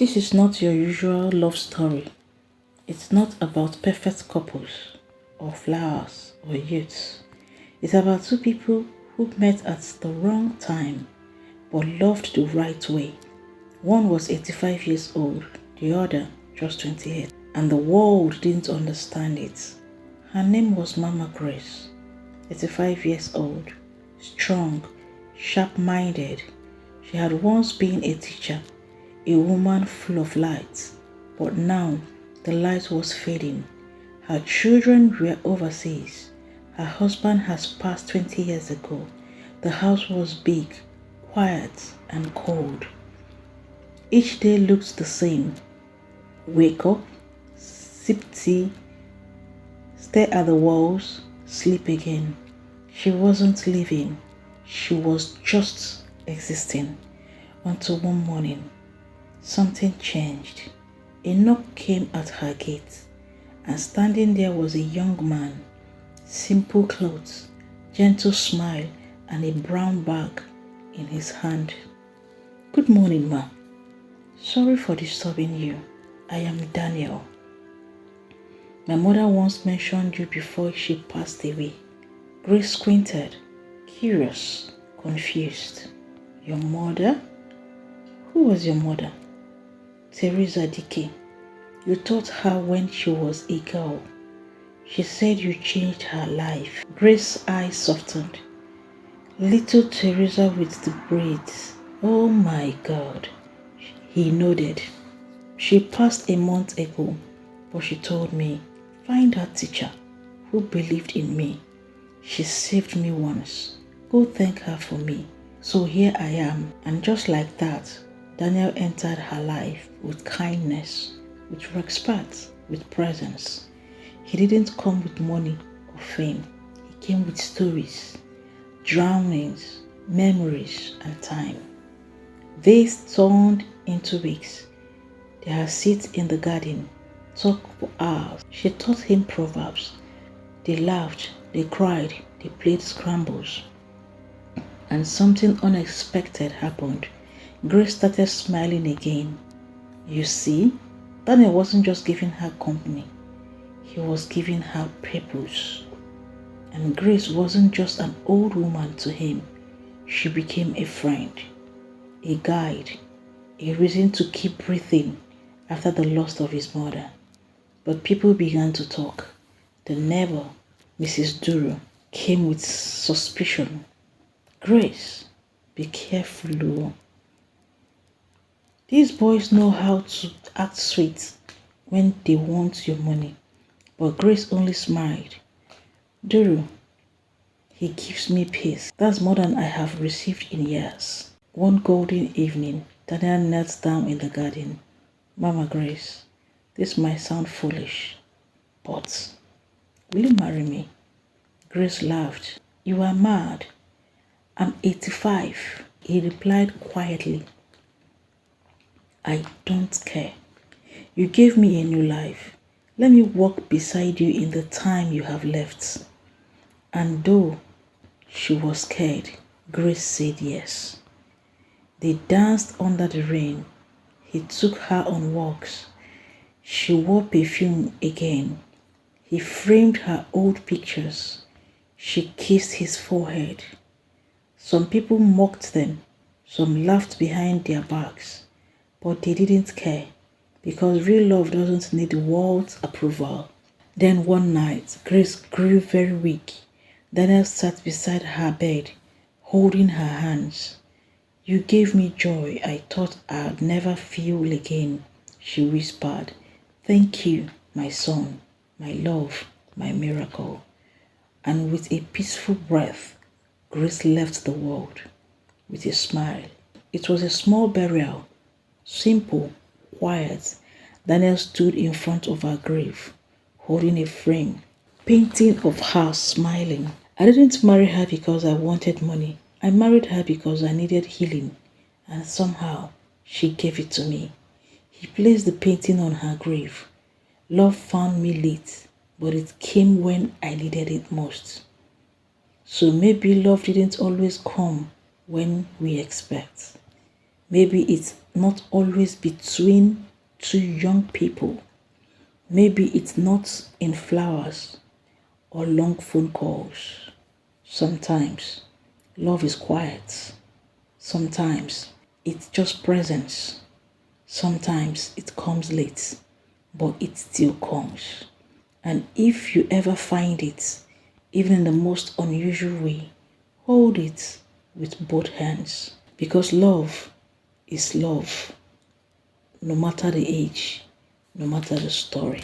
This is not your usual love story. It's not about perfect couples or flowers or youths. It's about two people who met at the wrong time but loved the right way. One was 85 years old, the other just 28, and the world didn't understand it. Her name was Mama Grace, 85 years old, strong, sharp-minded. She had once been a teacher, a woman full of light, but now the light was fading. Her children were overseas. Her husband has passed 20 years ago. The house was big, quiet, and cold. Each day looked the same. Wake up, sip tea, stare at the walls, sleep again. She wasn't living. She was just existing. Until one morning, something changed. A knock came at her gate, and standing there was a young man. Simple clothes, gentle smile, and a brown bag in his hand. Good morning, ma. Sorry for disturbing you. I am Daniel. My mother once mentioned you before she passed away. Grace squinted, curious, confused. Your mother? Who was your mother? Teresa Dickey. You taught her when she was a girl. She said you changed her life. Grace's eyes softened. Little Teresa with the braids. Oh my God. He nodded. She passed a month ago, but she told me, find her teacher who believed in me. She saved me once. Go thank her for me. So here I am, and just like that, Daniel entered her life with kindness, with respect, with presence. He didn't come with money or fame. He came with stories, drownings, memories, and time. Days turned into weeks. They had sit in the garden, talk for hours. She taught him proverbs. They laughed, they cried, they played scrambles. And something unexpected happened. Grace started smiling again. You see, Daniel wasn't just giving her company. He was giving her purpose. And Grace wasn't just an old woman to him. She became a friend, a guide, a reason to keep breathing after the loss of his mother. But people began to talk. The neighbor, Mrs. Duro, came with suspicion. Grace, be careful, Lou. These boys know how to act sweet when they want your money. But Grace only smiled. Duro, he gives me peace. That's more than I have received in years. One golden evening, Daniel knelt down in the garden. Mama Grace, this might sound foolish, but will you marry me? Grace laughed. You are mad. I'm 85, he replied quietly. I don't care. You gave me a new life. Let me walk beside you in the time you have left. And though she was scared, Grace said yes. They danced under the rain. He took her on walks. She wore perfume again. He framed her old pictures. She kissed his forehead. Some people mocked them. Some laughed behind their backs. But they didn't care, because real love doesn't need the world's approval. Then one night, Grace grew very weak. Daniel sat beside her bed, holding her hands. You gave me joy I thought I'd never feel again, she whispered. Thank you, my son, my love, my miracle. And with a peaceful breath, Grace left the world with a smile. It was a small burial, simple, quiet. Daniel stood in front of her grave, holding a frame, painting of her smiling. I didn't marry her because I wanted money. I married her because I needed healing, and somehow she gave it to me. He placed the painting on her grave. Love found me late, but it came when I needed it most. So maybe love didn't always come when we expect. Maybe it's not always between two young people. Maybe it's not in flowers or long phone calls. Sometimes love is quiet. Sometimes it's just presence. Sometimes it comes late, but it still comes. And if you ever find it, even in the most unusual way, hold it with both hands. Because love is love, no matter the age, no matter the story.